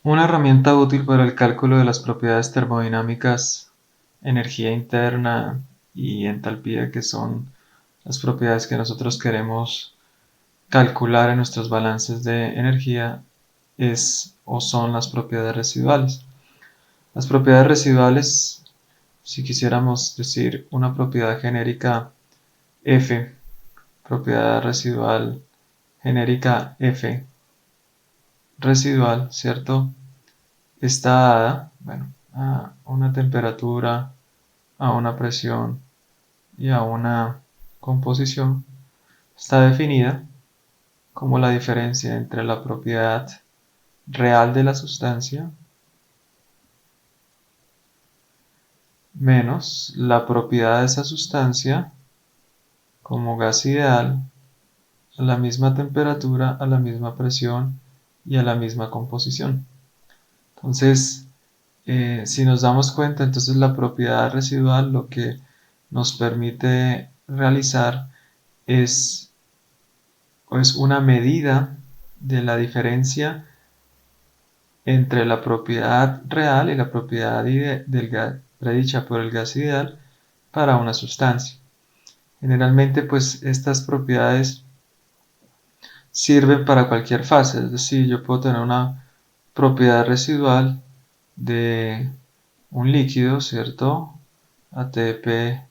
Una herramienta útil para el cálculo de las propiedades termodinámicas, energía interna y entalpía, que son las propiedades que nosotros queremos calcular en nuestros balances de energía, es o son las propiedades residuales. Las propiedades residuales, si quisiéramos decir una propiedad genérica F, propiedad residual genérica F residual, ¿cierto? Está dada, bueno, a una temperatura, a una presión y a una composición. Está definida como la diferencia entre la propiedad real de la sustancia menos la propiedad de esa sustancia como gas ideal a la misma temperatura, a la misma presión y a la misma composición. Entonces, si nos damos cuenta, entonces la propiedad residual lo que nos permite realizar es una medida de la diferencia entre la propiedad real y la propiedad del gas, predicha por el gas ideal para una sustancia. Generalmente, pues estas propiedades sirven para cualquier fase, es decir, yo puedo tener una propiedad residual de un líquido, ¿cierto? ATP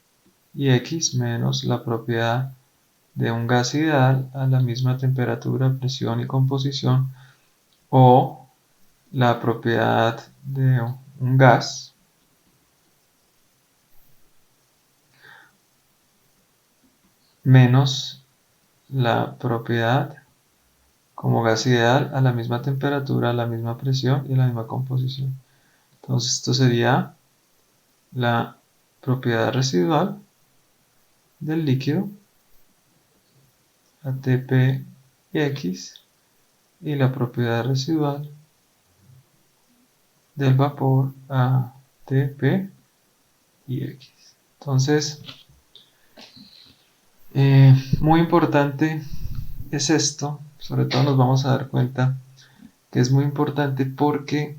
y X menos la propiedad de un gas ideal a la misma temperatura, presión y composición, o la propiedad de un gas menos la propiedad como gas ideal a la misma temperatura, a la misma presión y a la misma composición. Entonces esto sería la propiedad residual del líquido ATP y X y la propiedad residual del vapor ATP y X. Entonces, muy importante es esto, sobre todo nos vamos a dar cuenta que es muy importante porque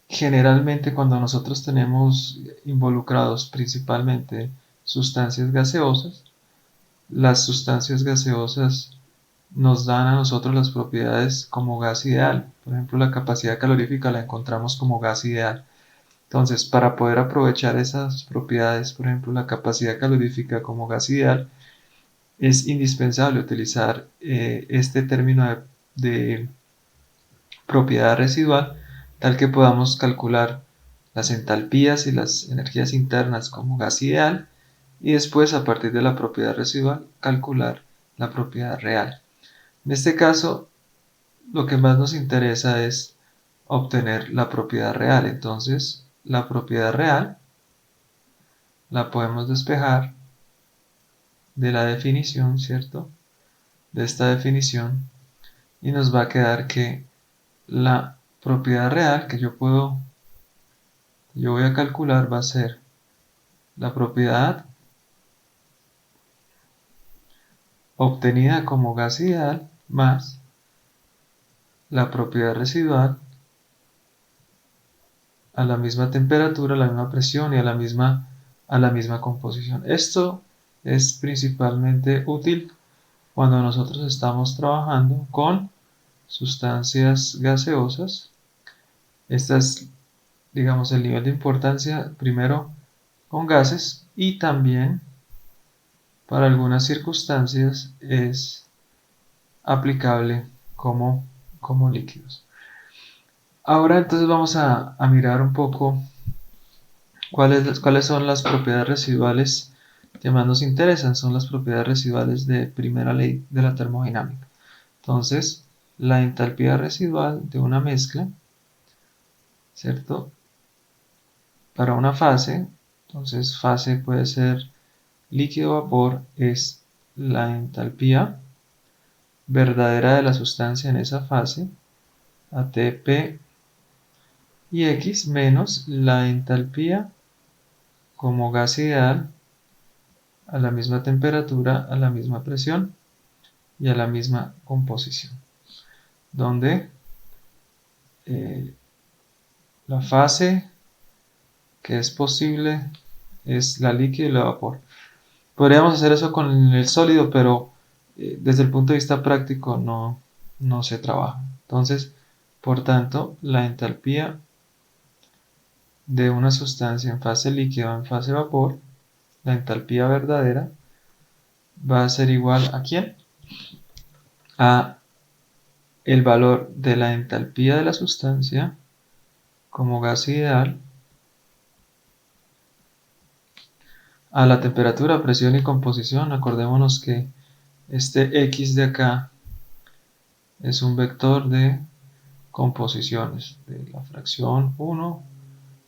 generalmente cuando nosotros tenemos involucrados principalmente sustancias gaseosas, las sustancias gaseosas nos dan a nosotros las propiedades como gas ideal. Por ejemplo, la capacidad calorífica la encontramos como gas ideal. Entonces, para poder aprovechar esas propiedades, por ejemplo, la capacidad calorífica como gas ideal, es indispensable utilizar este término de propiedad residual, tal que podamos calcular las entalpías y las energías internas como gas ideal y después, a partir de la propiedad residual, calcular la propiedad real. En este caso, lo que más nos interesa es obtener la propiedad real. Entonces, la propiedad real la podemos despejar de la definición, ¿cierto? De esta definición, y nos va a quedar que la propiedad real que yo voy a calcular va a ser la propiedad obtenida como gas ideal más la propiedad residual a la misma temperatura, a la misma presión y a la misma composición. Esto es principalmente útil cuando nosotros estamos trabajando con sustancias gaseosas. Este es, digamos, el nivel de importancia primero con gases, y también para algunas circunstancias es aplicable como líquidos. Ahora entonces vamos a mirar un poco cuáles son las propiedades residuales que más nos interesan. Son las propiedades residuales de primera ley de la termodinámica. Entonces, la entalpía residual de una mezcla, ¿cierto? Para una fase, entonces fase puede ser líquido-vapor, es la entalpía verdadera de la sustancia en esa fase, ATP y X, menos la entalpía como gas ideal a la misma temperatura, a la misma presión y a la misma composición, donde la fase que es posible es la líquido y la vapor. Podríamos hacer eso con el sólido, pero desde el punto de vista práctico no se trabaja. Entonces, por tanto, la entalpía de una sustancia en fase líquida o en fase vapor, la entalpía verdadera, va a ser igual ¿a quién? A el valor de la entalpía de la sustancia como gas ideal a la temperatura, presión y composición. Acordémonos que este X de acá es un vector de composiciones, de la fracción 1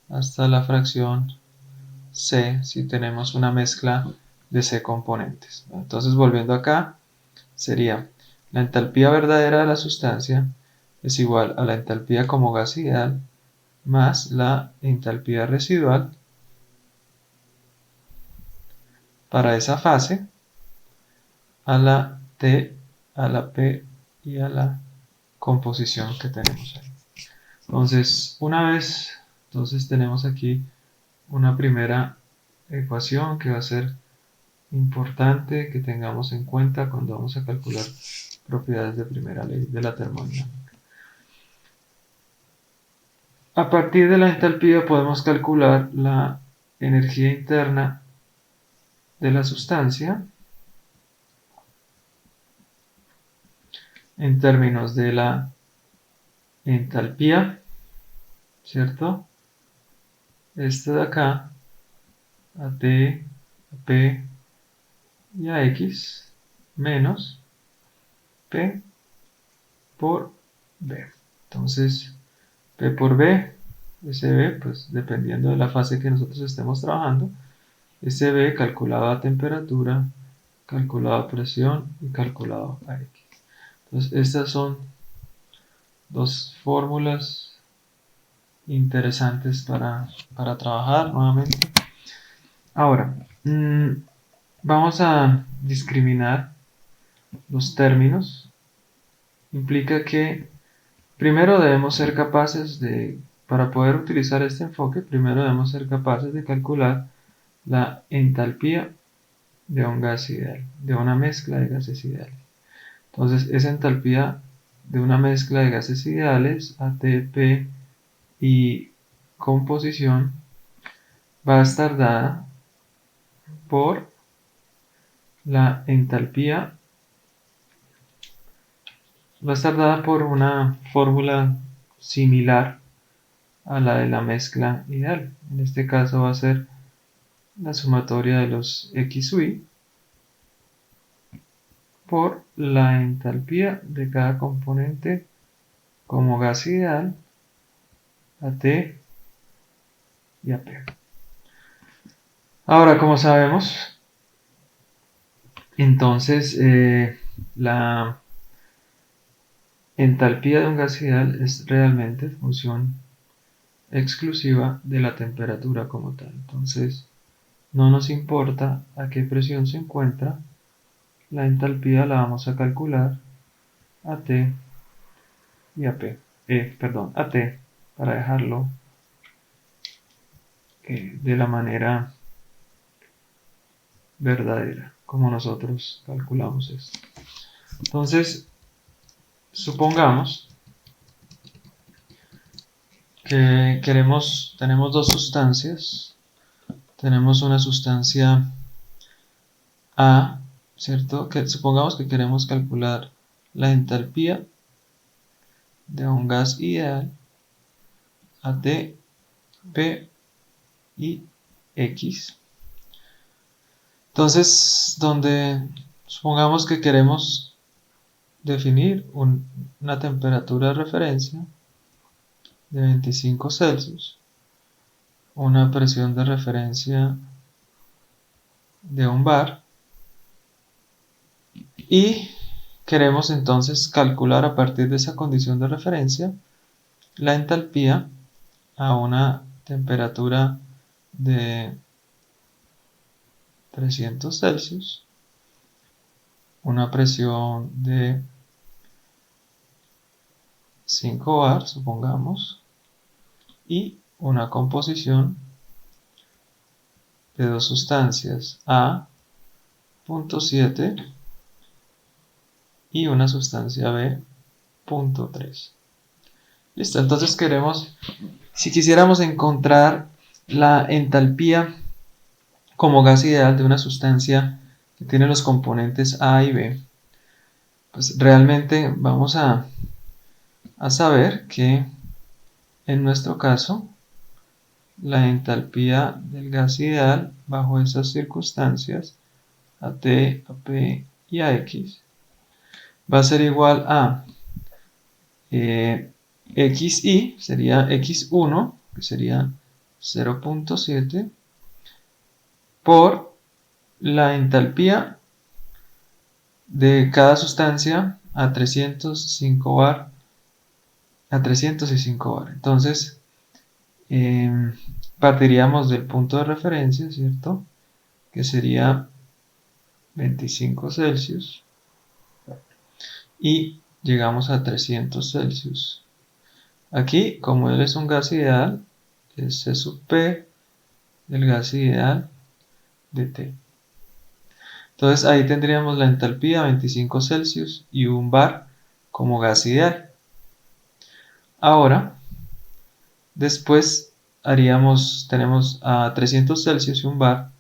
hasta la fracción C, si tenemos una mezcla de C componentes. Entonces, volviendo acá, sería la entalpía verdadera de la sustancia es igual a la entalpía como gas ideal más la entalpía residual para esa fase a la T, a la P y a la composición que tenemos ahí. Entonces, una vez, entonces tenemos aquí una primera ecuación que va a ser importante que tengamos en cuenta cuando vamos a calcular propiedades de primera ley de la termodinámica. A partir de la entalpía podemos calcular la energía interna de la sustancia en términos de la entalpía, ¿cierto? Este de acá, a T, a P y a X, menos P por B. Entonces, P por B, SB, pues dependiendo de la fase que nosotros estemos trabajando, SB calculado a temperatura, calculado a presión y calculado a X. Entonces, estas son dos fórmulas interesantes para trabajar nuevamente. Ahora, vamos a discriminar los términos. Implica que primero debemos ser capaces de, para poder utilizar este enfoque, primero debemos ser capaces de calcular la entalpía de un gas ideal, de una mezcla de gases ideales. Entonces, esa entalpía de una mezcla de gases ideales, ATP y composición, va a estar dada por la entalpía, va a estar dada por una fórmula similar a la de la mezcla ideal. En este caso va a ser la sumatoria de los X u Y por la entalpía de cada componente como gas ideal a T y a P. Ahora, como sabemos, entonces la entalpía de un gas ideal es realmente función exclusiva de la temperatura como tal. Entonces, no nos importa a qué presión se encuentra, la entalpía la vamos a calcular a T y a P. A T, para dejarlo de la manera verdadera, como nosotros calculamos esto. Entonces, supongamos que tenemos dos sustancias. Tenemos una sustancia A, ¿cierto? Que supongamos que queremos calcular la entalpía de un gas ideal a T, P y X. Entonces, supongamos que queremos definir una temperatura de referencia de 25 Celsius, una presión de referencia de un bar y queremos entonces calcular a partir de esa condición de referencia la entalpía a una temperatura de 300 Celsius, una presión de 5 bar, supongamos, y una composición de dos sustancias A.7 y una sustancia B.3. Listo, entonces si quisiéramos encontrar la entalpía como gas ideal de una sustancia que tiene los componentes A y B, pues realmente vamos a saber que en nuestro caso la entalpía del gas ideal bajo esas circunstancias a T, a P y a X va a ser igual a XI, sería X1, que sería 0.7, por la entalpía de cada sustancia a 305 bar, a 305 bar. Entonces, partiríamos del punto de referencia, ¿cierto? Que sería 25 Celsius y llegamos a 300 Celsius. Aquí, como él es un gas ideal, es C sub P del gas ideal de T. Entonces ahí tendríamos la entalpía 25 Celsius y 1 bar como gas ideal. Ahora, después tenemos a 300 Celsius y 1 bar,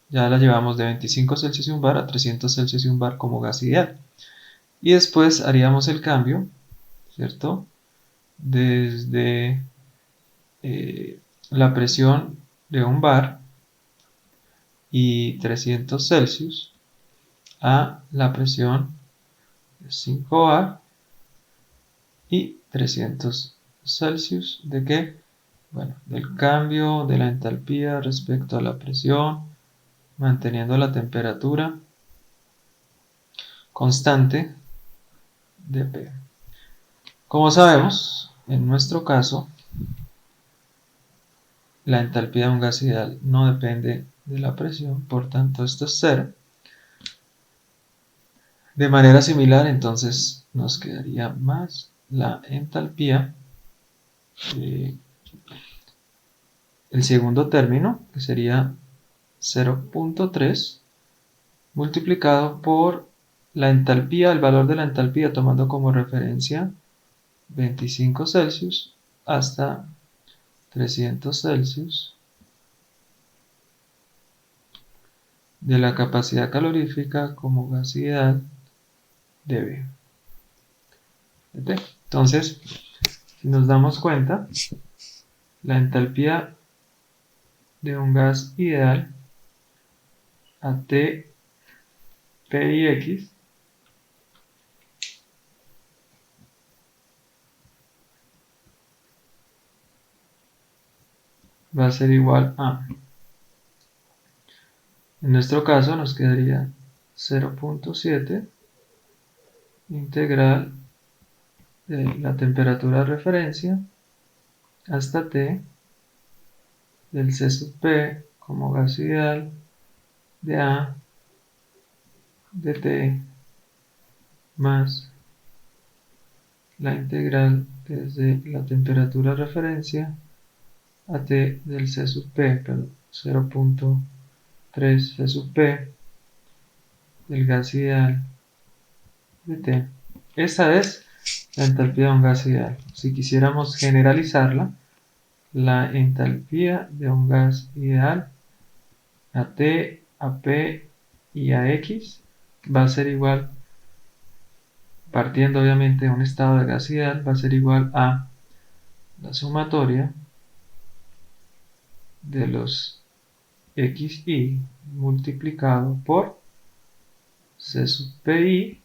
ya la llevamos de 25 Celsius y 1 bar a 300 Celsius y 1 bar como gas ideal. Y después haríamos el cambio, ¿cierto? Desde la presión de 1 bar y 300 Celsius a la presión de 5 bar y 300 Celsius. ¿De qué? Bueno, del cambio de la entalpía respecto a la presión, manteniendo la temperatura constante de P. Como sabemos, en nuestro caso, la entalpía de un gas ideal no depende de la presión, por tanto esto es cero. De manera similar, entonces nos quedaría más la entalpía del segundo término, que sería 0.3 multiplicado por la entalpía, el valor de la entalpía tomando como referencia 25 Celsius hasta 300 Celsius de la capacidad calorífica como gas ideal de B. Entonces, si nos damos cuenta, la entalpía de un gas ideal a T, P y X va a ser igual a, en nuestro caso nos quedaría 0.7 integral de la temperatura de referencia hasta T del C sub P como gas ideal de A de T más la integral desde la temperatura de referencia a T del C sub P, perdón, 0.3 C sub P del gas ideal de T. Esta es la entalpía de un gas ideal. Si quisiéramos generalizarla, la entalpía de un gas ideal a T, a P y a X va a ser igual, partiendo obviamente de un estado de gas ideal, va a ser igual a la sumatoria de los XI multiplicado por C sub PI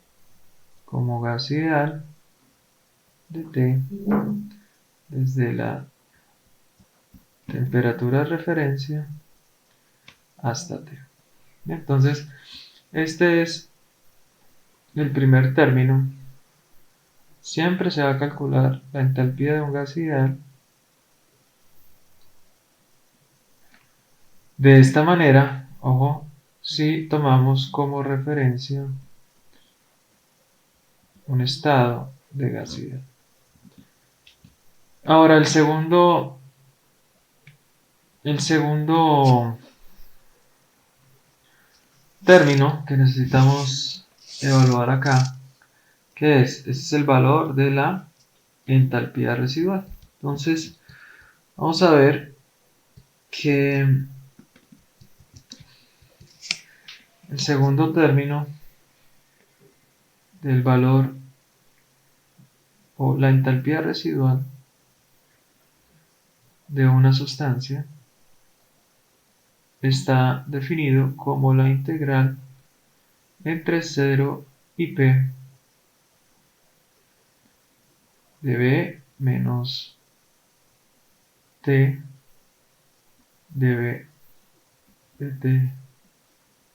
como gas ideal de T desde la temperatura de referencia hasta T. Entonces, este es el primer término. Siempre se va a calcular la entalpía de un gas ideal de esta manera, ojo, si tomamos como referencia un estado de gas ideal. Ahora, el segundo El segundo término que necesitamos evaluar acá, ¿qué es? Ese es el valor de la entalpía residual. Entonces, vamos a ver que el segundo término del valor o la entalpía residual de una sustancia está definido como la integral entre 0 y P de B menos T de B de T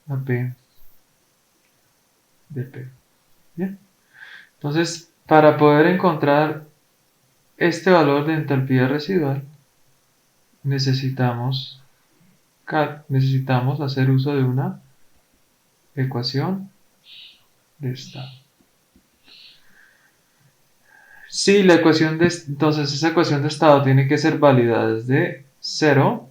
a P de P. ¿Bien? Entonces, para poder encontrar este valor de entalpía residual, necesitamos hacer uso de una ecuación de estado. Sí, entonces esa ecuación de estado tiene que ser válida desde 0.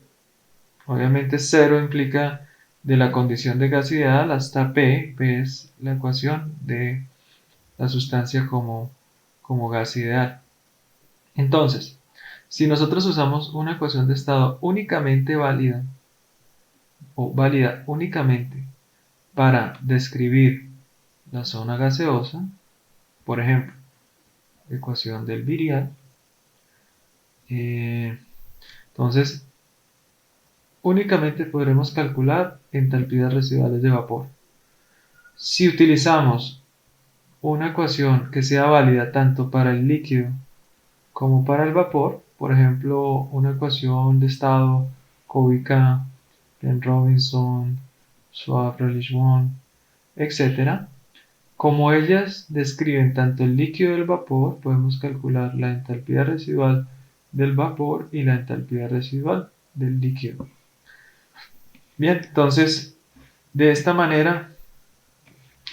Obviamente 0 implica de la condición de gas ideal hasta P. P es la ecuación de la sustancia como gas ideal. Entonces, si nosotros usamos una ecuación de estado únicamente válida o válida únicamente para describir la zona gaseosa, por ejemplo, ecuación del virial, entonces únicamente podremos calcular entalpías residuales de vapor. Si utilizamos una ecuación que sea válida tanto para el líquido como para el vapor, por ejemplo, una ecuación de estado Kubica, Penn-Robinson, Swab-Relish-One, etc. Como ellas describen tanto el líquido y el vapor, podemos calcular la entalpía residual del vapor y la entalpía residual del líquido. Bien, entonces, de esta manera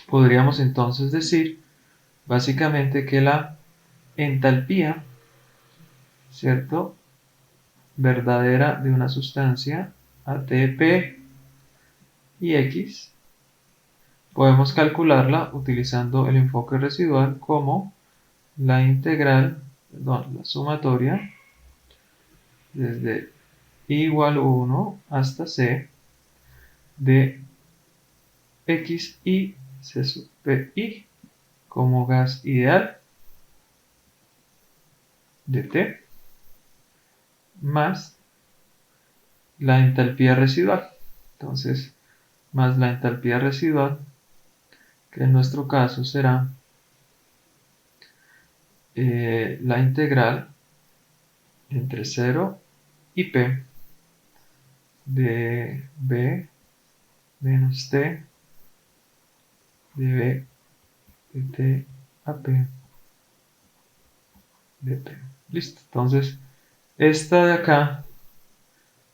podríamos entonces decir básicamente que la entalpía, ¿cierto?, verdadera de una sustancia ATP y X, podemos calcularla utilizando el enfoque residual como la integral, la sumatoria desde I igual 1 hasta C de X y C sub Pi como gas ideal de T más la entalpía residual. Entonces, más la entalpía residual, que en nuestro caso será la integral entre 0 y P de B menos T de B de T a P de P. Listo. Entonces, esta de acá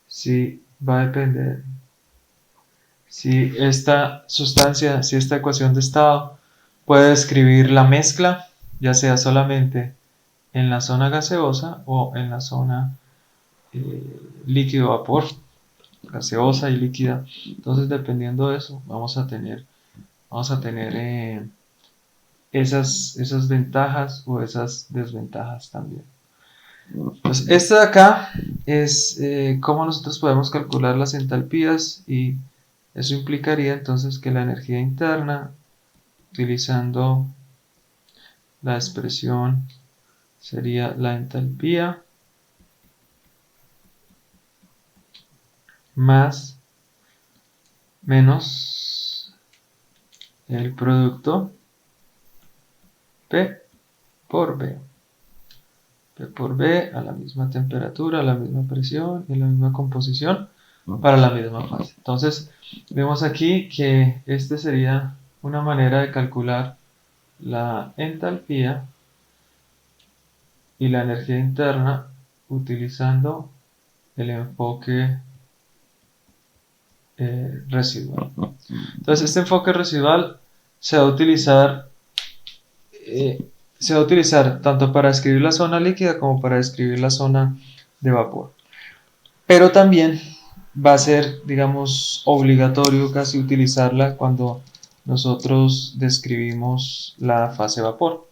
sí va a depender si esta sustancia, si esta ecuación de estado puede describir la mezcla, ya sea solamente en la zona gaseosa o en la zona líquido-vapor, gaseosa y líquida. Entonces, dependiendo de eso, vamos a tener esas ventajas o esas desventajas también. Pues esta de acá es cómo nosotros podemos calcular las entalpías, y eso implicaría entonces que la energía interna, utilizando la expresión, sería la entalpía más menos el producto P por B. P por B a la misma temperatura, a la misma presión y a la misma composición para la misma fase. Entonces, vemos aquí que esta sería una manera de calcular la entalpía y la energía interna utilizando el enfoque residual. Entonces, este enfoque residual se va a utilizar tanto para describir la zona líquida como para describir la zona de vapor. pero también va a ser, digamos, obligatorio casi utilizarla cuando nosotros describimos la fase vapor.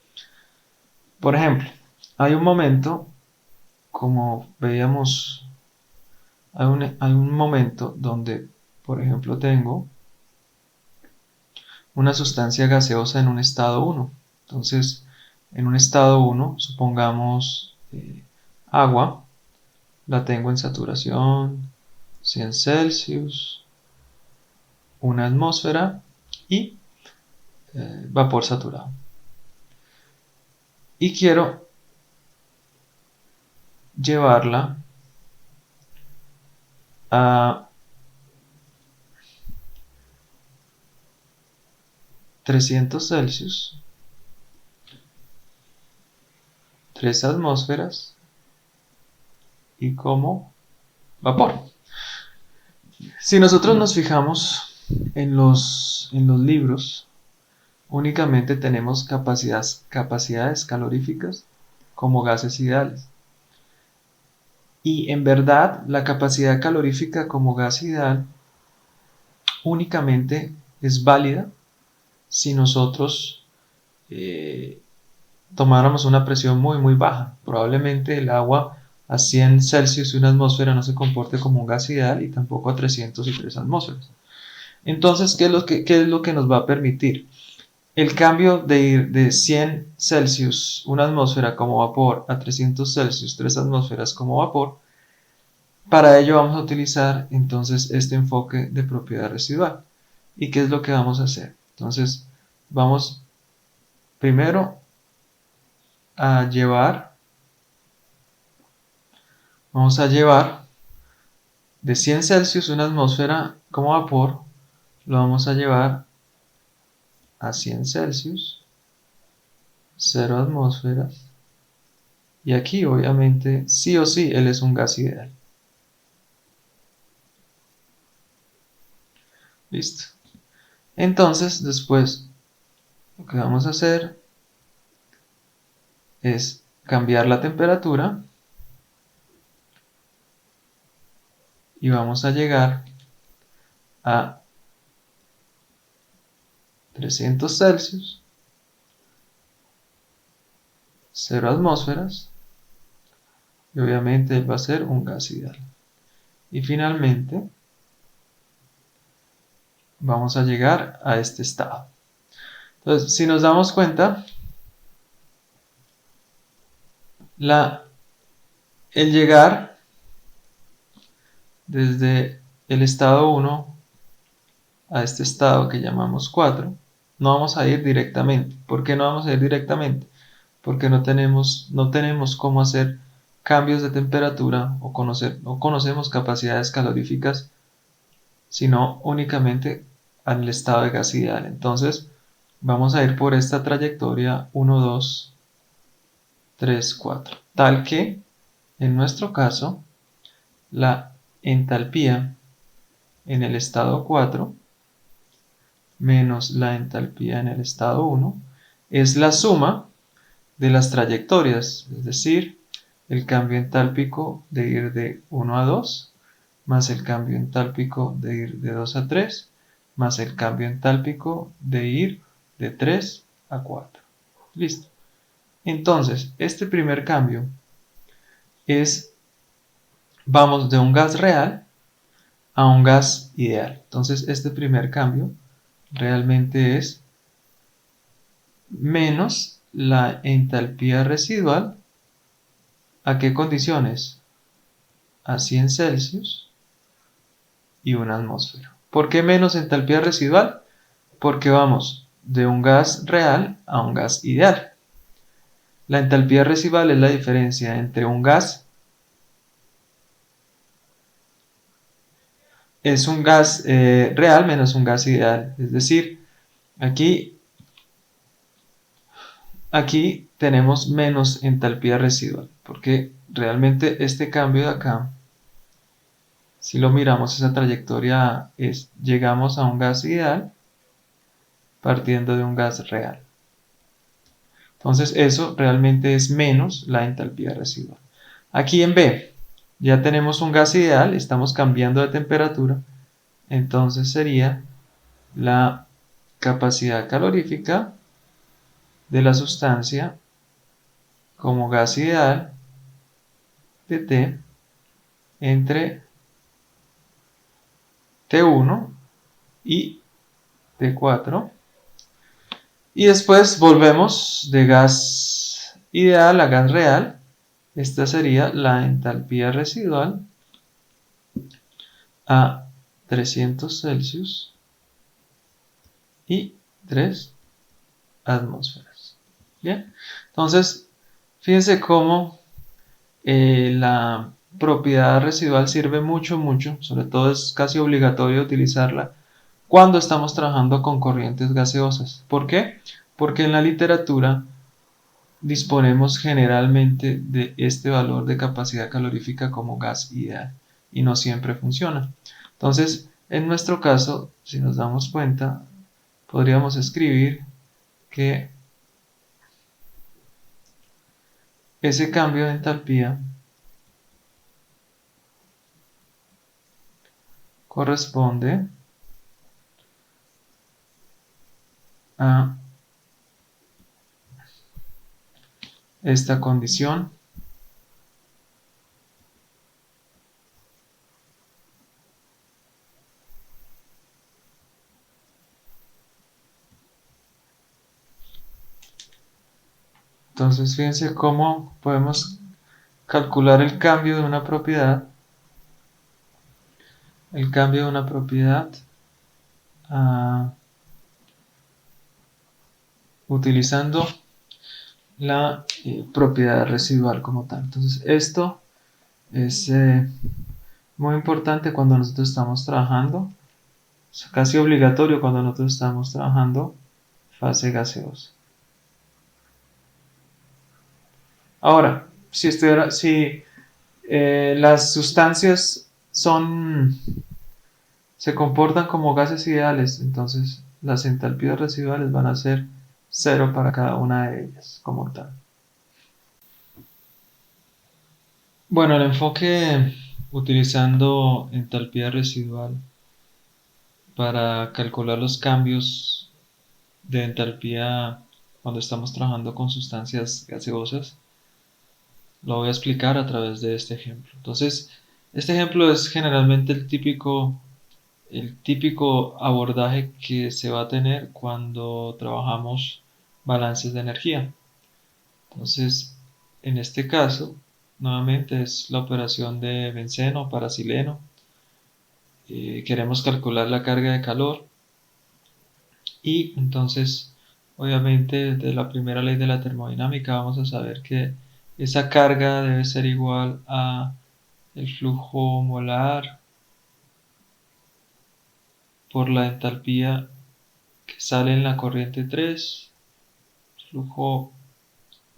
Por ejemplo, hay un momento, como veíamos, hay un momento donde, por ejemplo, tengo una sustancia gaseosa en un estado 1. Entonces, en un estado 1, supongamos agua, la tengo en saturación 100 Celsius, una atmósfera y vapor saturado. Y quiero llevarla a 300 Celsius, 3 atmósferas y como vapor. Si nosotros nos fijamos en los libros, únicamente tenemos capacidades caloríficas como gases ideales. Y en verdad, la capacidad calorífica como gas ideal únicamente es válida si nosotros tomáramos una presión muy baja. Probablemente el agua a 100 Celsius y una atmósfera no se comporte como un gas ideal y tampoco a 303 atmósferas. Entonces, qué es lo que nos va a permitir? El cambio de ir de 100 Celsius, una atmósfera como vapor, a 300 Celsius, 3 atmósferas como vapor. Para ello vamos a utilizar entonces este enfoque de propiedad residual. ¿Y qué es lo que vamos a hacer? Entonces, vamos primero a llevar, vamos a llevar de 100 Celsius una atmósfera como vapor, lo vamos a llevar a 100 Celsius, 0 atmósferas, y aquí obviamente sí o sí él es un gas ideal. Listo. Entonces después lo que vamos a hacer es cambiar la temperatura y vamos a llegar a 300 Celsius, 0 atmósferas, y obviamente va a ser un gas ideal. Y finalmente vamos a llegar a este estado. Entonces, si nos damos cuenta, el llegar desde el estado 1 a este estado que llamamos 4, no vamos a ir directamente. ¿Por qué no vamos a ir directamente? Porque no tenemos cómo hacer cambios de temperatura o conocemos capacidades caloríficas, sino únicamente al estado de gas ideal. Entonces, vamos a ir por esta trayectoria 1, 2, 3, 4. Tal que, en nuestro caso, la entalpía en el estado 4 menos la entalpía en el estado 1 es la suma de las trayectorias, es decir, el cambio entálpico de ir de 1 a 2 más el cambio entálpico de ir de 2 a 3 más el cambio entálpico de ir de 3 a 4. Listo. Entonces, este primer cambio es, vamos de un gas real a un gas ideal. Entonces, este primer cambio realmente es menos la entalpía residual. ¿A qué condiciones? A 100 Celsius y una atmósfera. ¿Por qué menos entalpía residual? Porque vamos de un gas real a un gas ideal. La entalpía residual es la diferencia entre un gas, es un gas real menos un gas ideal. Es decir, aquí tenemos menos entalpía residual, porque realmente este cambio de acá, si lo miramos, esa trayectoria es, llegamos a un gas ideal partiendo de un gas real. Entonces eso realmente es menos la entalpía residual. Aquí en B, Ya tenemos un gas ideal, estamos cambiando de temperatura, entonces sería la capacidad calorífica de la sustancia como gas ideal de T entre T1 y T4. Y después volvemos de gas ideal a gas real. Esta sería la entalpía residual a 300 Celsius y 3 atmósferas. Bien, entonces fíjense cómo la propiedad residual sirve mucho, sobre todo es casi obligatorio utilizarla cuando estamos trabajando con corrientes gaseosas. ¿Por qué? Porque en la literatura disponemos generalmente de este valor de capacidad calorífica como gas ideal y no siempre funciona. Entonces, en nuestro caso, si nos damos cuenta, podríamos escribir que ese cambio de entalpía corresponde a esta condición Entonces, fíjense cómo podemos calcular el cambio de una propiedad, ah, utilizando la propiedad residual como tal. Entonces, esto es muy importante cuando nosotros estamos trabajando, es casi obligatorio cuando nosotros estamos trabajando fase gaseosa. Ahora, si las sustancias se comportan como gases ideales, entonces las entalpías residuales van a ser cero para cada una de ellas como tal. Bueno, el enfoque utilizando entalpía residual para calcular los cambios de entalpía cuando estamos trabajando con sustancias gaseosas, lo voy a explicar a través de este ejemplo. Entonces, este ejemplo es generalmente el típico abordaje que se va a tener cuando trabajamos balances de energía. Entonces, en este caso, nuevamente es la operación de benceno para sileno. Queremos calcular la carga de calor y entonces, obviamente, de la primera ley de la termodinámica vamos a saber que esa carga debe ser igual a el flujo molar por la entalpía que sale en la corriente 3, flujo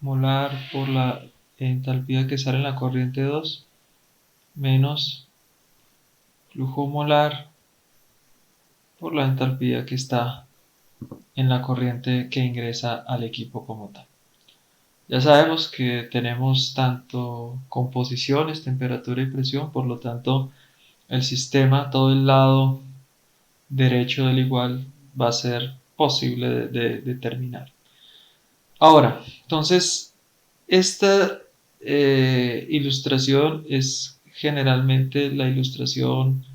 molar por la entalpía que sale en la corriente 2, menos flujo molar por la entalpía que está en la corriente que ingresa al equipo como tal. Ya sabemos que tenemos tanto composiciones, temperatura y presión, por lo tanto el sistema, todo el lado derecho del igual va a ser posible de determinar. Ahora, entonces, esta ilustración es generalmente la ilustración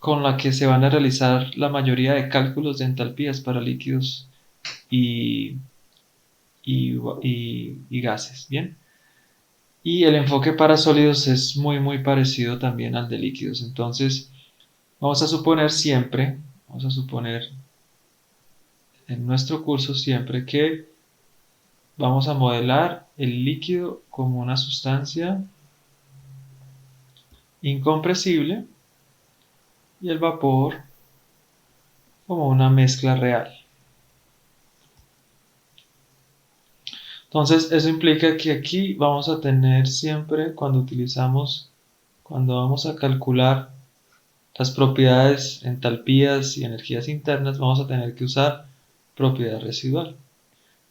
con la que se van a realizar la mayoría de cálculos de entalpías para líquidos y, y gases, ¿bien? Y el enfoque para sólidos es muy parecido también al de líquidos. Entonces, vamos a suponer en nuestro curso siempre que vamos a modelar el líquido como una sustancia incompresible y el vapor como una mezcla real. Entonces, eso implica que aquí vamos a tener siempre, cuando vamos a calcular las propiedades, entalpías y energías internas, vamos a tener que usar propiedad residual.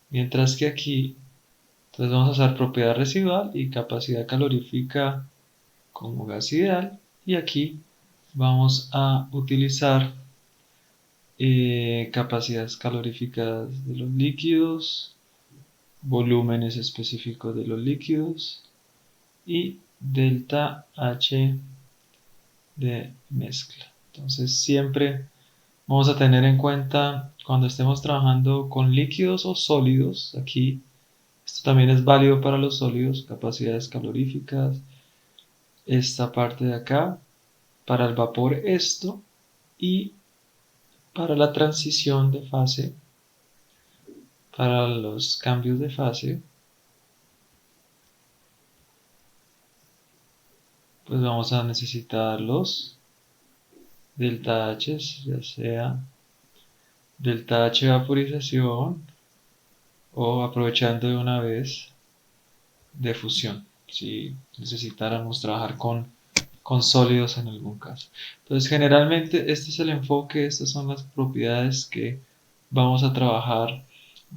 Mientras que aquí, entonces vamos a usar propiedad residual y capacidad calorífica como gas ideal, y aquí vamos a utilizar capacidades caloríficas de los líquidos, volúmenes específicos de los líquidos y delta H de mezcla. Entonces siempre vamos a tener en cuenta cuando estemos trabajando con líquidos o sólidos, aquí esto también es válido para los sólidos, capacidades caloríficas, esta parte de acá, para el vapor esto, y para la transición de fase, para los cambios de fase, pues vamos a necesitar los delta H, ya sea delta H vaporización o aprovechando de una vez de fusión, si necesitáramos trabajar con sólidos en algún caso. Entonces, generalmente este es el enfoque, estas son las propiedades que vamos a trabajar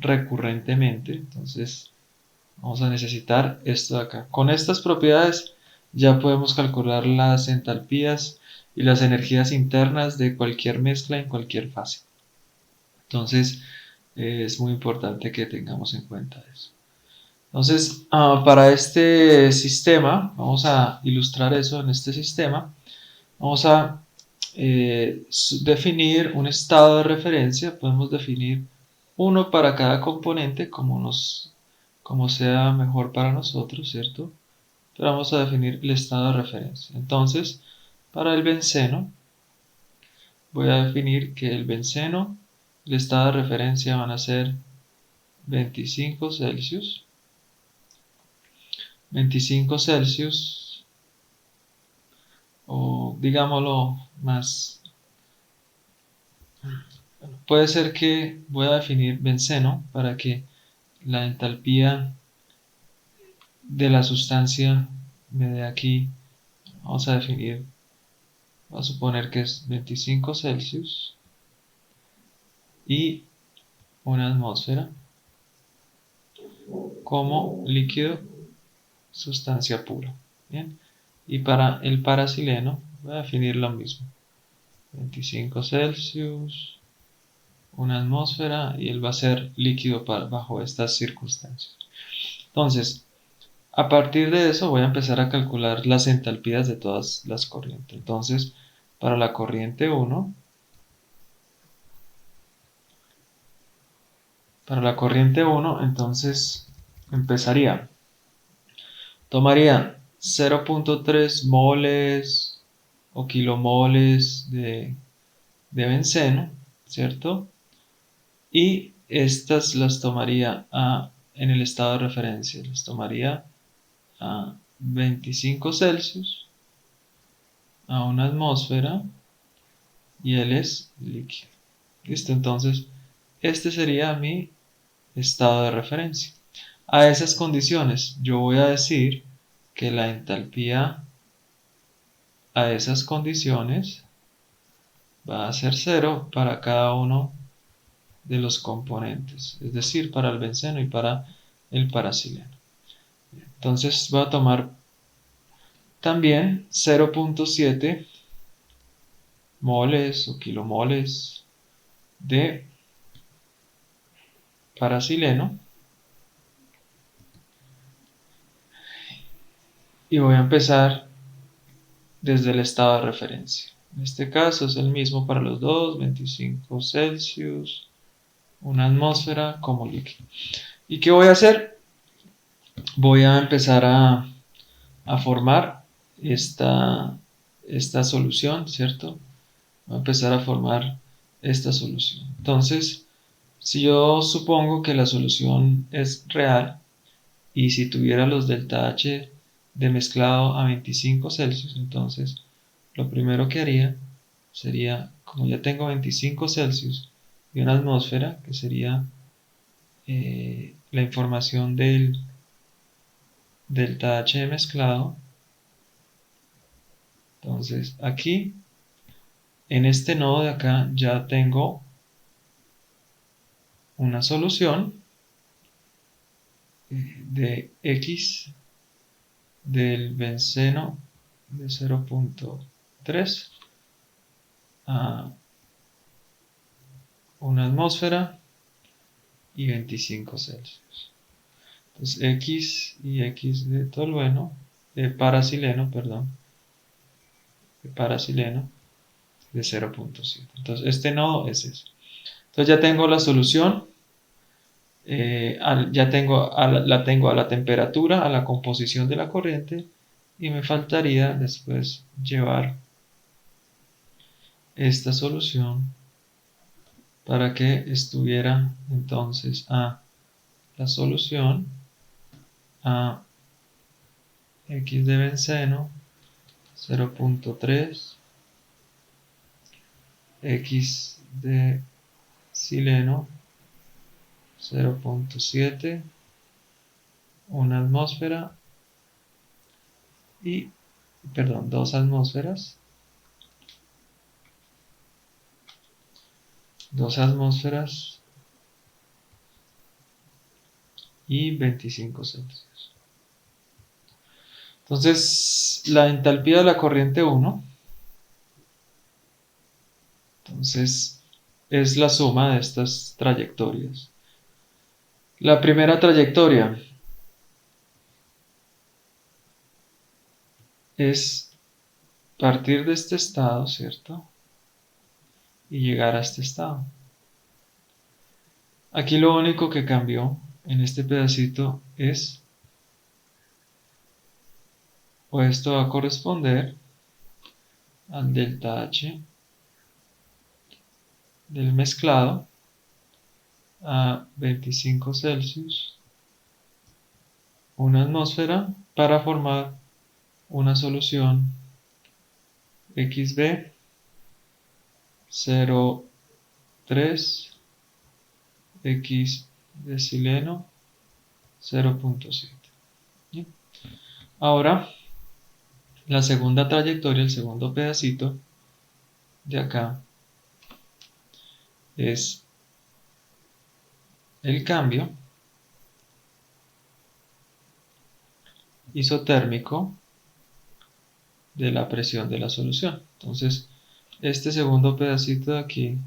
recurrentemente. Entonces, vamos a necesitar esto de acá. Con estas propiedades ya podemos calcular las entalpías y las energías internas de cualquier mezcla en cualquier fase. Entonces, es muy importante que tengamos en cuenta eso. Entonces, para este sistema, vamos a ilustrar eso en este sistema. Vamos a definir un estado de referencia. Podemos definir uno para cada componente como sea mejor para nosotros, ¿cierto? Pero vamos a definir el estado de referencia. Entonces, para el benceno, voy a definir que el benceno, el estado de referencia van a ser 25 Celsius. 25 Celsius, o digámoslo más, puede ser que voy a definir benceno para que la entalpía de la sustancia me dé aquí, vamos a definir, vamos a suponer que es 25 Celsius y una atmósfera como líquido, sustancia pura. Bien, y para el parasileno voy a definir lo mismo, 25 Celsius, una atmósfera, y él va a ser líquido bajo estas circunstancias. Entonces, a partir de eso voy a empezar a calcular las entalpías de todas las corrientes. Entonces, para la corriente 1, entonces tomaría 0.3 moles o kilomoles de benceno, ¿cierto? Y estas las tomaría en el estado de referencia, las tomaría a 25 Celsius, a una atmósfera, y él es líquido. Listo, entonces este sería mi estado de referencia. A esas condiciones yo voy a decir que la entalpía a esas condiciones va a ser cero para cada uno de los componentes, es decir, para el benceno y para el parasileno. Entonces voy a tomar también 0.7 moles o kilomoles de parasileno y voy a empezar desde el estado de referencia. En este caso es el mismo para los dos, 25 Celsius, una atmósfera como líquido. ¿Y qué voy a hacer? Voy a empezar a formar esta solución, ¿cierto? Voy a empezar a formar esta solución. Entonces, si yo supongo que la solución es real y si tuviera los delta H de mezclado a 25 Celsius, entonces lo primero que haría sería, como ya tengo 25 Celsius y una atmósfera, que sería la información del delta H mezclado. Entonces aquí, en este nodo de acá, ya tengo una solución de X del benceno de 0.3 a 1 atmósfera y 25 Celsius. Entonces X y X de tolueno, de parasileno, perdón, de parasileno de 0.7. Entonces este nodo es ese. Entonces ya tengo la solución, ya la tengo a la temperatura, a la composición de la corriente, y me faltaría después llevar esta solución para que estuviera entonces a la solución a X de benceno 0.3, X de sileno 0.7, 1 atmósfera y, perdón, 2 atmósferas, 2 atmósferas y 25 Celsius. Entonces, la entalpía de la corriente 1, entonces, es la suma de estas trayectorias. La primera trayectoria es partir de este estado, ¿cierto? Y llegar a este estado. Aquí lo único que cambió en este pedacito es, o esto va a corresponder al delta H del mezclado a 25 Celsius, 1 atmósfera, para formar una solución XB 0.3, X de sileno 0.7. Ahora, la segunda trayectoria, el segundo pedacito de acá, es el cambio isotérmico de la presión de la solución. Entonces, este segundo pedacito de aquí,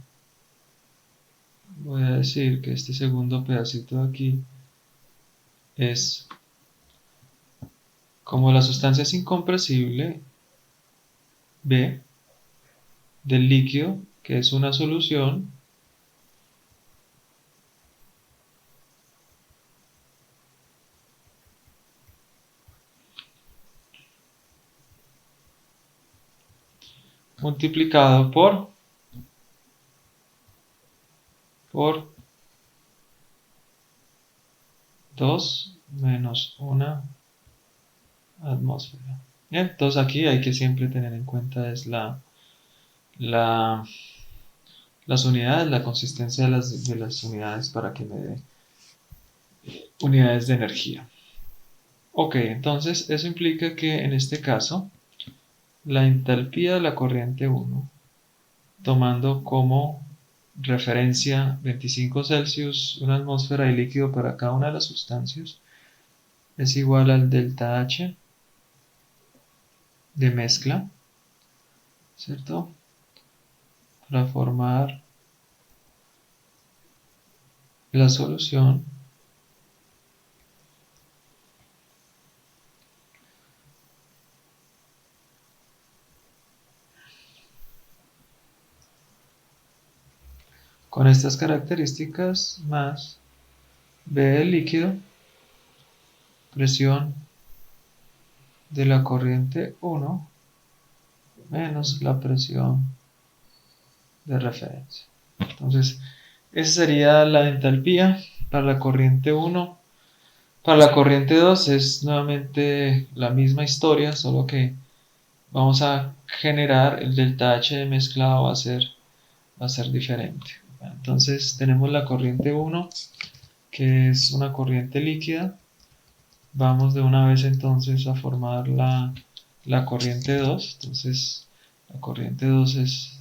voy a decir que este segundo pedacito de aquí es, como la sustancia es incompresible, B, del líquido, que es una solución, multiplicado por 2 menos 1 atmósfera. Bien, entonces aquí hay que siempre tener en cuenta es las unidades, la consistencia de las unidades para que me dé unidades de energía. Ok, entonces eso implica que en este caso la entalpía de la corriente 1, tomando como referencia 25 Celsius, una atmósfera y líquido para cada una de las sustancias, es igual al delta H de mezcla, ¿cierto? Para formar la solución con estas características más B del líquido, presión de la corriente 1 menos la presión de referencia. Entonces, esa sería la entalpía para la corriente 1. Para la corriente 2 es nuevamente la misma historia, solo que vamos a generar el delta H de mezclado va a ser diferente. Entonces tenemos la corriente 1, que es una corriente líquida. Vamos de una vez entonces a formar la corriente 2. Entonces la corriente 2 es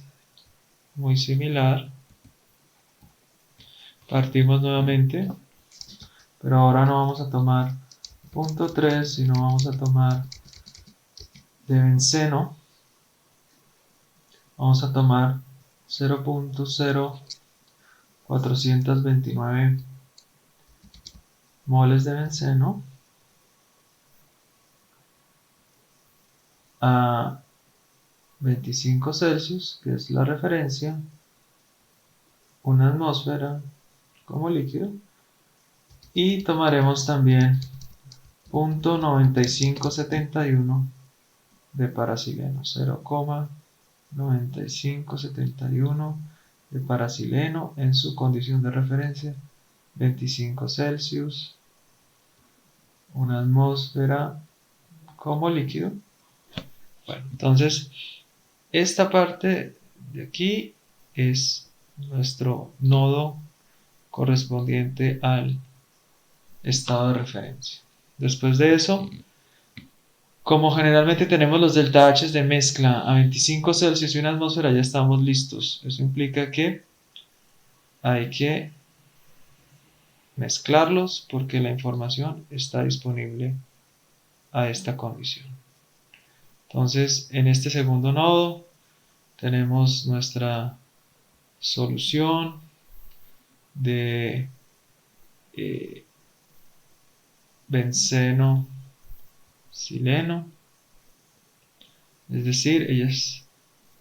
muy similar. Partimos nuevamente, pero ahora no vamos a tomar punto 3, sino vamos a tomar de benceno, vamos a tomar 0.0429 moles de benceno a 25 Celsius, que es la referencia, una atmósfera como líquido, y tomaremos también 0.9571 de parasileno, 0,9571 de parasileno en su condición de referencia, 25 Celsius, una atmósfera como líquido. Bueno, entonces esta parte de aquí es nuestro nodo correspondiente al estado de referencia. Después de eso, como generalmente tenemos los delta H de mezcla a 25 Celsius y una atmósfera, ya estamos listos. Eso implica que hay que mezclarlos porque la información está disponible a esta condición. Entonces, en este segundo nodo tenemos nuestra solución de benceno sileno, es decir, ella es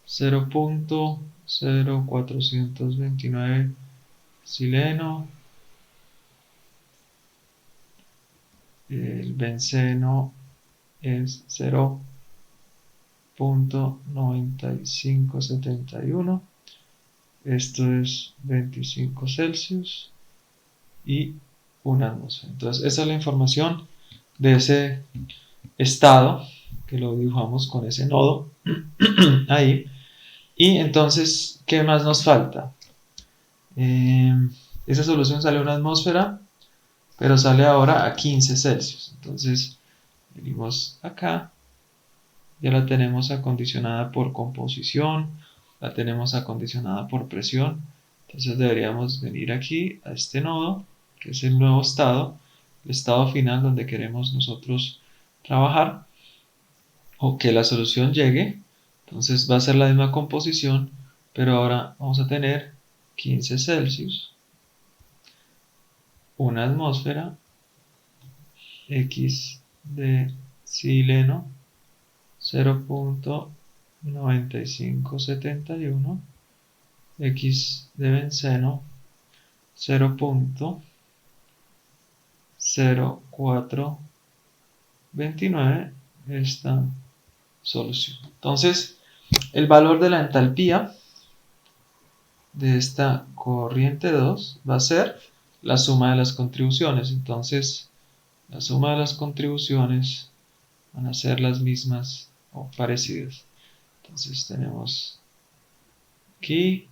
0.0429 sileno, el benceno es 0.9571, esto es 25 Celsius y una atmósfera. Entonces esa es la información de ese estado que lo dibujamos con ese nodo ahí. Y entonces, ¿qué más nos falta? Esa solución sale a una atmósfera, pero sale ahora a 15 Celsius. Entonces, venimos acá, ya la tenemos acondicionada por composición, la tenemos acondicionada por presión. Entonces deberíamos venir aquí a este nodo, que es el nuevo estado, el estado final donde queremos nosotros trabajar o que la solución llegue. Entonces va a ser la misma composición, pero ahora vamos a tener 15 Celsius, una atmósfera, X de sileno 0.9571, X de benceno 0.0429 esta solución. Entonces, el valor de la entalpía de esta corriente 2 va a ser la suma de las contribuciones. Entonces, la suma de las contribuciones van a ser las mismas o parecidas. Entonces, tenemos aquí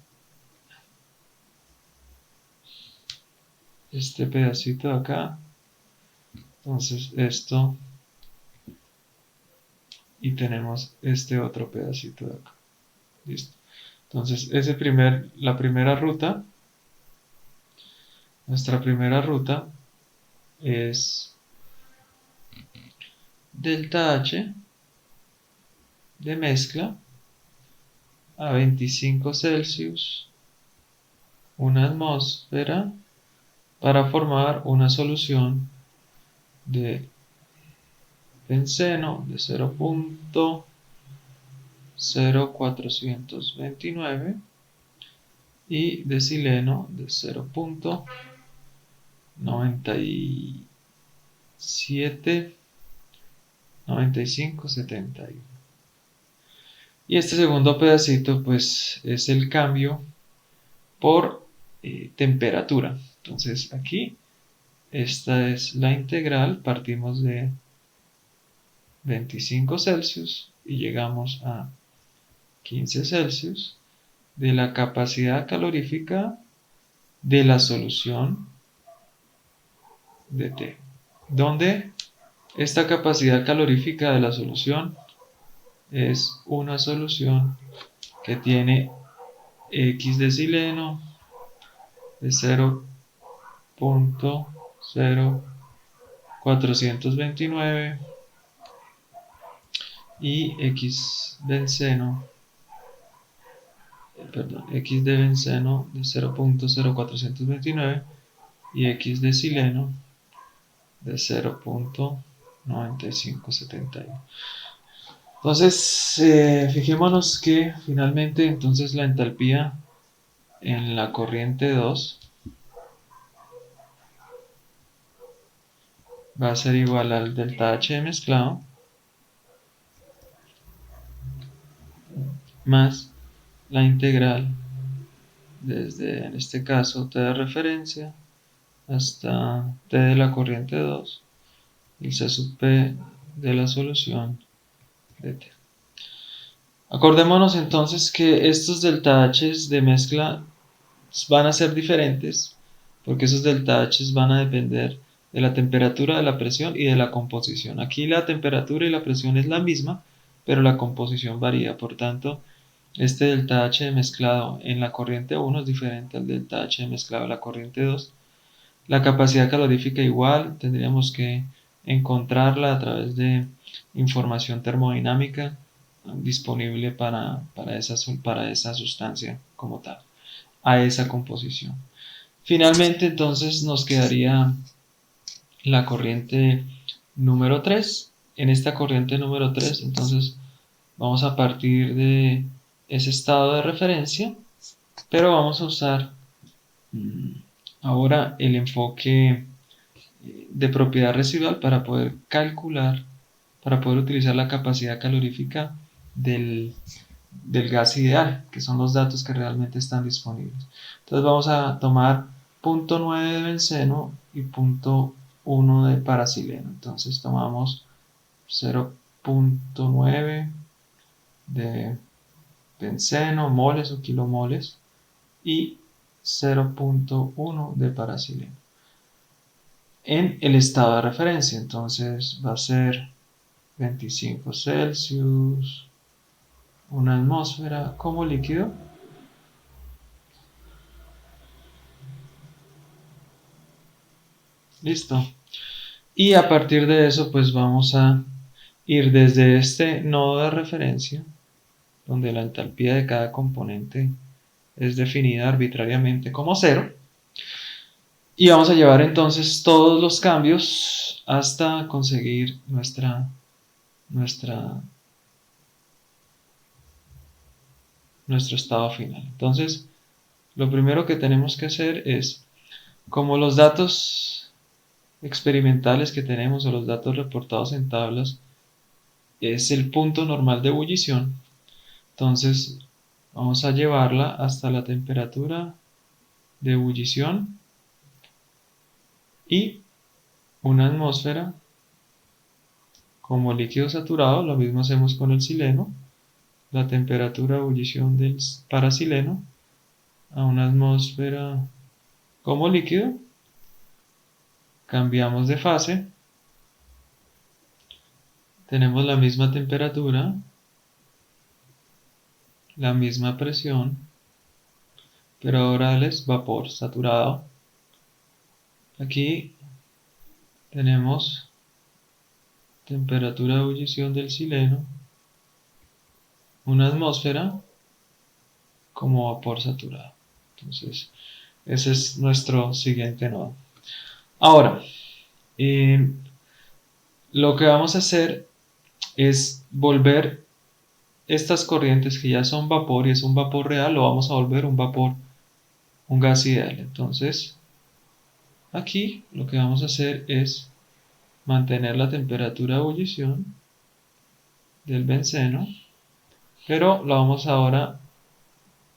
este pedacito de acá. Entonces, esto. Y tenemos este otro pedacito de acá. Listo. Entonces, la primera ruta, nuestra primera ruta es delta H de mezcla a 25 Celsius, una atmósfera, para formar una solución de benceno de 0.0429 y de sileno de 0.9571. Y este segundo pedacito pues es el cambio por temperatura. Entonces aquí esta es la integral, partimos de 25 Celsius y llegamos a 15 Celsius de la capacidad calorífica de la solución de T, donde esta capacidad calorífica de la solución es una solución que tiene X de sileno de 0.0429 y X benceno, X de benceno de 0.0429 y X de sileno de 0.9571. Entonces, fijémonos que finalmente entonces la entalpía en la corriente 2 va a ser igual al delta H de mezclado más la integral desde, en este caso, T de referencia hasta T de la corriente 2, el C sub P de la solución de T. Acordémonos entonces que estos delta H's de mezcla van a ser diferentes porque esos delta H's van a depender de la temperatura, de la presión y de la composición. Aquí la temperatura y la presión es la misma, pero la composición varía. Por tanto, este delta H de mezclado en la corriente 1 es diferente al delta H de mezclado en la corriente 2. La capacidad calorífica igual, tendríamos que encontrarla a través de información termodinámica disponible para esa sustancia como tal, a esa composición. Finalmente, entonces, nos quedaría la corriente número 3. En esta corriente número 3, entonces, vamos a partir de ese estado de referencia, pero vamos a usar ahora el enfoque de propiedad residual para poder calcular, para poder utilizar la capacidad calorífica del gas ideal, que son los datos que realmente están disponibles. Entonces vamos a tomar 0.9 de benceno y 0.1 de parasileno. Entonces tomamos 0.9 de benceno, moles o kilomoles, y 0.1 de parasileno en el estado de referencia. Entonces va a ser 25 Celsius, una atmósfera como líquido. Listo. Y a partir de eso, pues vamos a ir desde este nodo de referencia, donde la entalpía de cada componente es definida arbitrariamente como 0. Y vamos a llevar entonces todos los cambios hasta conseguir nuestro estado final. Entonces, lo primero que tenemos que hacer es, como los datos experimentales que tenemos o los datos reportados en tablas es el punto normal de ebullición, entonces vamos a llevarla hasta la temperatura de ebullición y una atmósfera como líquido saturado. Lo mismo hacemos con el sileno, la temperatura de ebullición del parasileno a una atmósfera como líquido, cambiamos de fase, tenemos la misma temperatura, la misma presión, pero ahora es vapor saturado. Aquí tenemos temperatura de ebullición del sileno, una atmósfera como vapor saturado. Entonces, ese es nuestro siguiente nodo. Ahora, lo que vamos a hacer es volver estas corrientes que ya son vapor y es un vapor real, lo vamos a volver un vapor, un gas ideal. Entonces, aquí lo que vamos a hacer es mantener la temperatura de ebullición del benceno, pero lo vamos ahora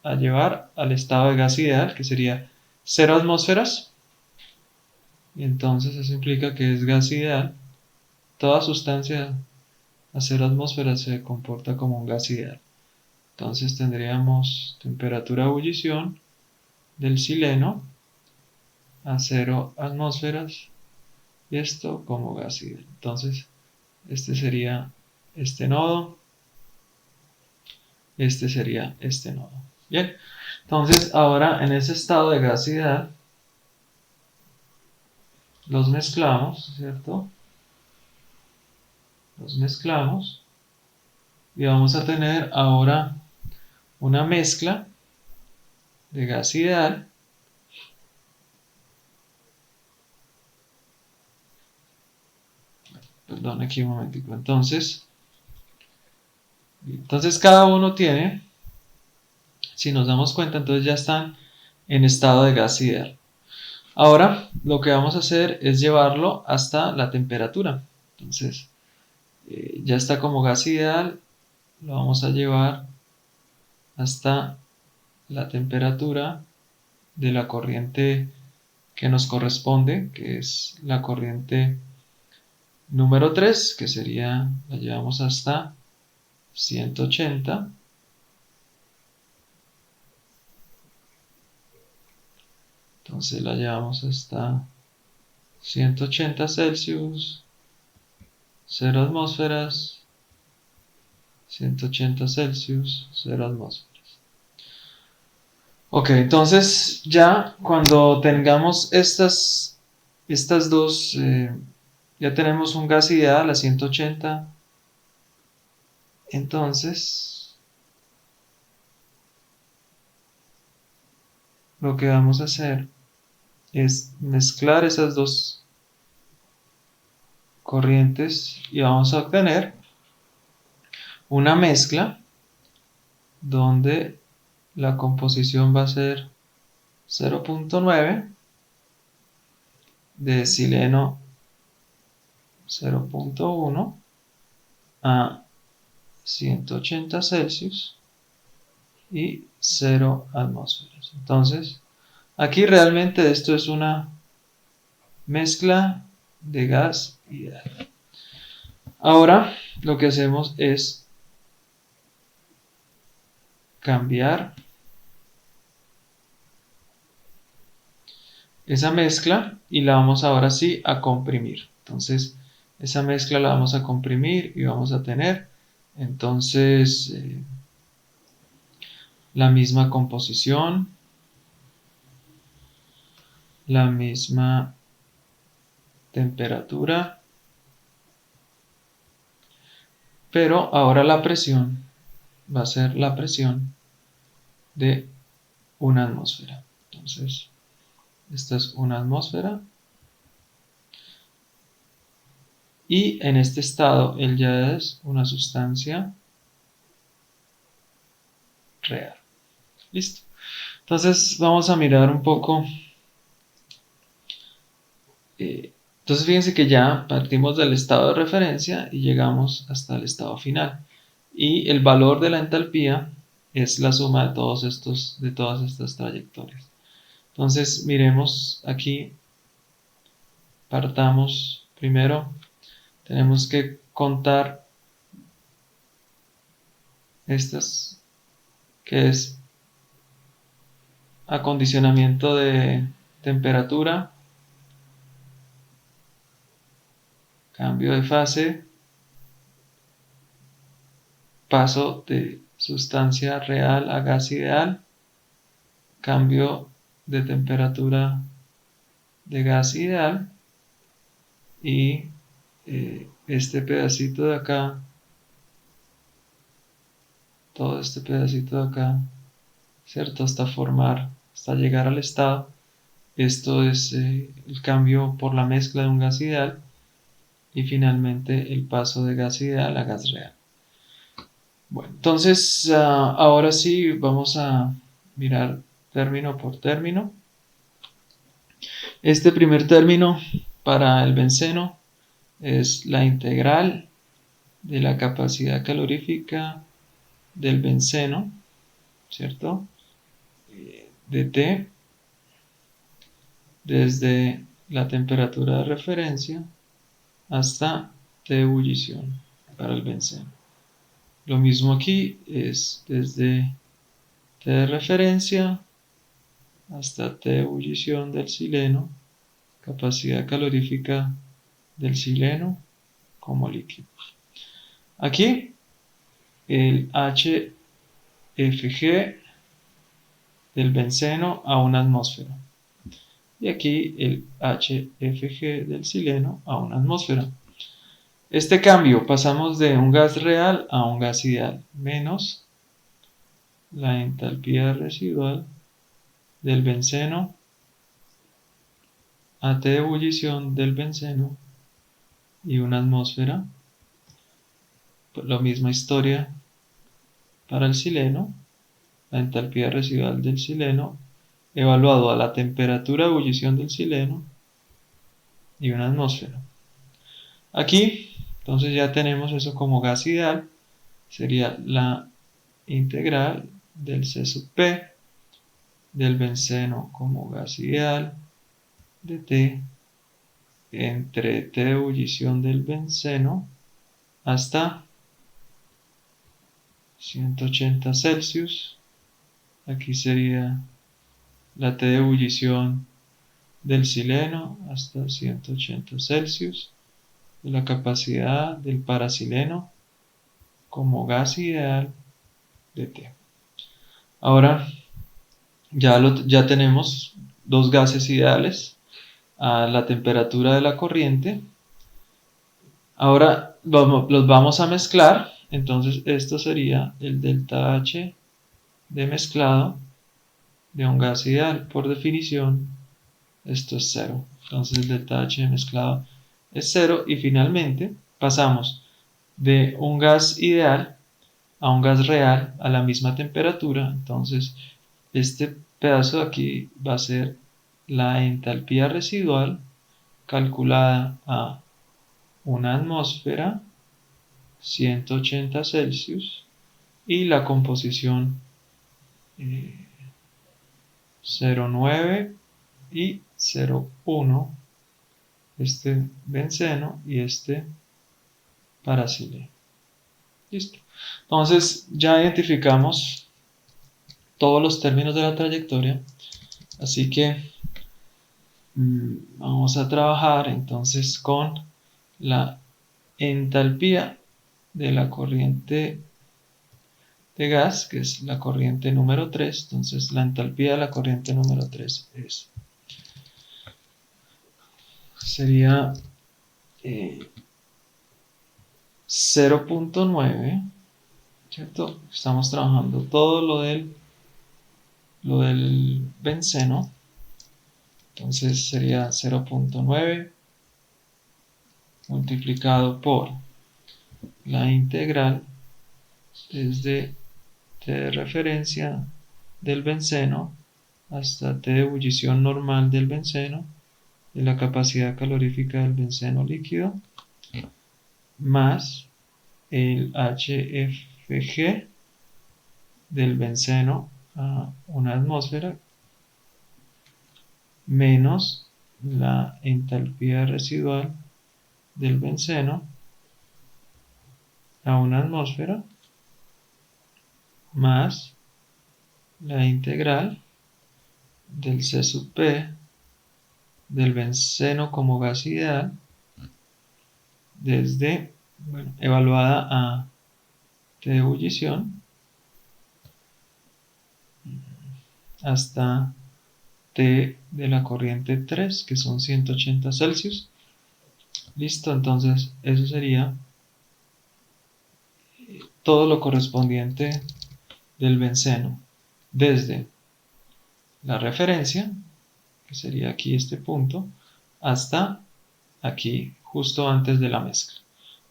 a llevar al estado de gas ideal, que sería 0 atmósferas, y entonces eso implica que es gas ideal. Toda sustancia a 0 atmósferas se comporta como un gas ideal. Entonces tendríamos temperatura de ebullición del sileno a 0 atmósferas y esto como gas ideal. Entonces este sería este nodo, este sería este nodo. Bien, entonces ahora en ese estado de gas ideal los mezclamos, ¿cierto? Los mezclamos y vamos a tener ahora una mezcla de gas ideal. Perdón, aquí un momentico. Entonces cada uno tiene, si nos damos cuenta, entonces ya están en estado de gas ideal. Ahora lo que vamos a hacer es llevarlo hasta la temperatura. Entonces ya está como gas ideal, lo vamos a llevar hasta la temperatura de la corriente que nos corresponde, que es la corriente número 3, que sería, la llevamos hasta 180. Entonces la llevamos hasta 180 Celsius, 0 atmósferas, 180 Celsius, 0 atmósferas. Ok, entonces ya cuando tengamos estas dos, ya tenemos un gas ideal a 180, entonces lo que vamos a hacer es mezclar esas dos corrientes y vamos a obtener una mezcla donde la composición va a ser 0.9 de sileno 0.1 a 180 Celsius y 0 atmósferas. Entonces, aquí realmente esto es una mezcla de gas ideal. Ahora lo que hacemos es cambiar esa mezcla y la vamos ahora sí a comprimir. Entonces, esa mezcla la vamos a comprimir y vamos a tener entonces la misma composición, la misma temperatura, pero ahora la presión va a ser la presión de una atmósfera. Entonces, esta es una atmósfera y en este estado él ya es una sustancia real. Listo. Entonces vamos a mirar un poco. Entonces fíjense que ya partimos del estado de referencia y llegamos hasta el estado final. Y el valor de la entalpía es la suma de todas estas trayectorias. Entonces miremos aquí, partamos primero, tenemos que contar estas, que es acondicionamiento de temperatura, cambio de fase, paso de sustancia real a gas ideal, cambio de temperatura de gas ideal y este pedacito de acá, todo este pedacito de acá, ¿cierto? Hasta llegar al estado. Esto es el cambio por la mezcla de un gas ideal y finalmente el paso de gas ideal a gas real. Bueno, entonces ahora sí vamos a mirar término por término. Este primer término para el benceno es la integral de la capacidad calorífica del benceno, ¿cierto? De T desde la temperatura de referencia hasta T de ebullición para el benceno. Lo mismo aquí es desde T de referencia hasta T de ebullición del sileno, capacidad calorífica del sileno como líquido. Aquí el HFG del benceno a una atmósfera. Y aquí el HFG del sileno a una atmósfera. Este cambio, pasamos de un gas real a un gas ideal, menos la entalpía residual del benceno a T de ebullición del benceno y una atmósfera. Pues la misma historia para el sileno, la entalpía residual del sileno evaluado a la temperatura de ebullición del sileno y una atmósfera. Aquí, entonces ya tenemos eso como gas ideal, sería la integral del C sub P del benceno como gas ideal de T entre T de ebullición del benceno hasta 180 Celsius. Aquí sería la T de ebullición del sileno hasta 180 Celsius, de la capacidad del parasileno como gas ideal de T. Ahora ya tenemos dos gases ideales a la temperatura de la corriente. Ahora los vamos a mezclar, entonces esto sería el delta H de mezclado de un gas ideal. Por definición, esto es cero. Entonces el delta H de mezclado es cero y finalmente pasamos de un gas ideal a un gas real a la misma temperatura. Entonces este pedazo de aquí va a ser la entalpía residual calculada a una atmósfera, 180 Celsius, y la composición 0,9 y 0,1, este benceno y este parasileno. Listo. Entonces ya identificamos todos los términos de la trayectoria, así que vamos a trabajar entonces con la entalpía de la corriente de gas, que es la corriente número 3. Entonces la entalpía de la corriente número 3 sería 0,9, ¿cierto? Estamos trabajando todo lo del benceno, entonces sería 0,9 multiplicado por la integral desde T de referencia del benceno hasta T de ebullición normal del benceno de la capacidad calorífica del benceno líquido más el HFG del benceno a una atmósfera menos la entalpía residual del benceno a una atmósfera más la integral del C sub P del benceno como gas ideal desde, evaluada a T de ebullición hasta T de la corriente 3, que son 180 Celsius. Listo, entonces eso sería todo lo correspondiente del benceno desde la referencia, que sería aquí este punto, hasta aquí justo antes de la mezcla.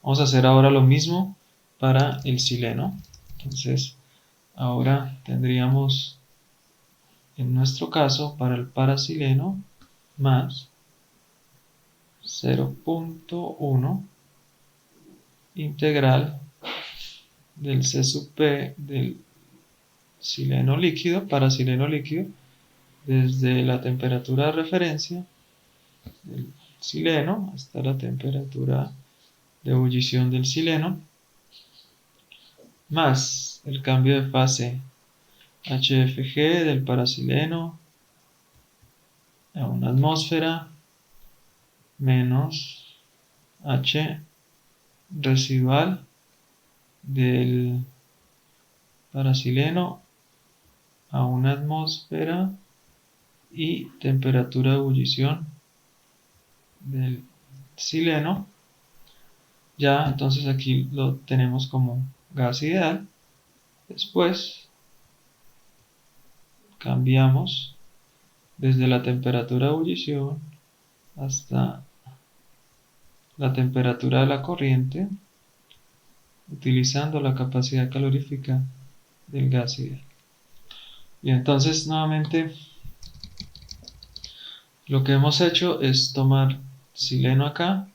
Vamos a hacer ahora lo mismo para el sileno. Entonces ahora tendríamos en nuestro caso para el parasileno más 0,1 integral del C sub P del sileno líquido, parasileno líquido, desde la temperatura de referencia del sileno hasta la temperatura de ebullición del sileno, más el cambio de fase HFG del parasileno a una atmósfera menos H residual del parasileno a una atmósfera y temperatura de ebullición del sileno Ya, entonces aquí lo tenemos como gas ideal. Después cambiamos desde la temperatura de ebullición hasta la temperatura de la corriente, utilizando la capacidad calorífica del gas ideal. Y entonces nuevamente lo que hemos hecho es tomar sileno acá,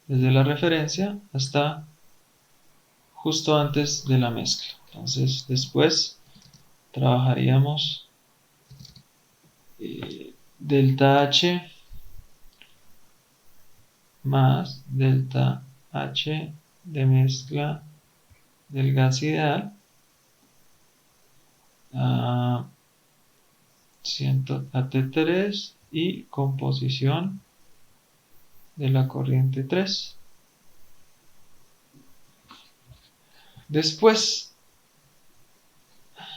desde la referencia hasta justo antes de la mezcla. Entonces después trabajaríamos delta H más delta H de mezcla del gas ideal a T3 y composición de la corriente 3. Después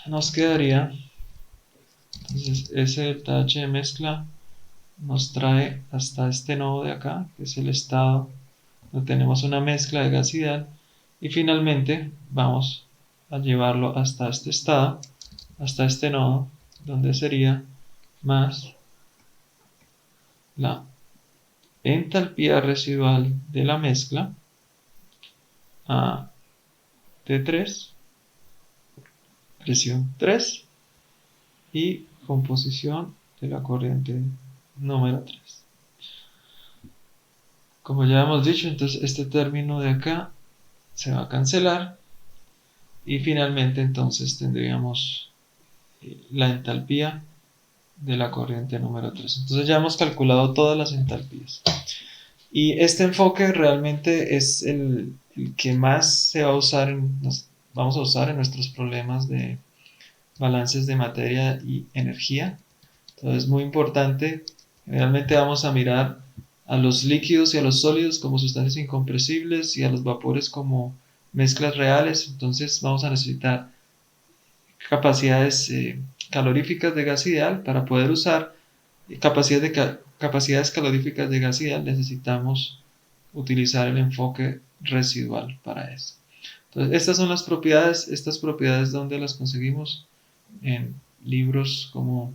nos quedaría, entonces ese delta H de mezcla nos trae hasta este nodo de acá, que es el estado donde tenemos una mezcla de gas ideal, y finalmente vamos a llevarlo hasta este estado, hasta este nodo, donde sería más la entalpía residual de la mezcla a T3, presión 3 y composición de la corriente número 3. Como ya hemos dicho, entonces este término de acá se va a cancelar y finalmente entonces tendríamos la entalpía de la corriente número 3. Entonces ya hemos calculado todas las entalpías. Y este enfoque realmente es el que más se va a usar vamos a usar en nuestros problemas de balances de materia y energía. Entonces es muy importante. Realmente vamos a mirar a los líquidos y a los sólidos como sustancias incompresibles y a los vapores como mezclas reales. Entonces vamos a necesitar capacidades caloríficas de gas ideal para poder usar capacidades caloríficas de gas ideal. Necesitamos utilizar el enfoque residual para eso. Entonces, estas propiedades donde las conseguimos en libros como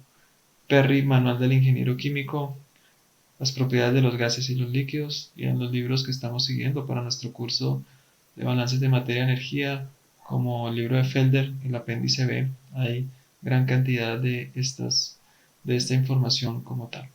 Perry, Manual del Ingeniero Químico, las propiedades de los gases y los líquidos, y en los libros que estamos siguiendo para nuestro curso de balances de materia-energía, como el libro de Felder, el apéndice B, hay gran cantidad de esta información como tal.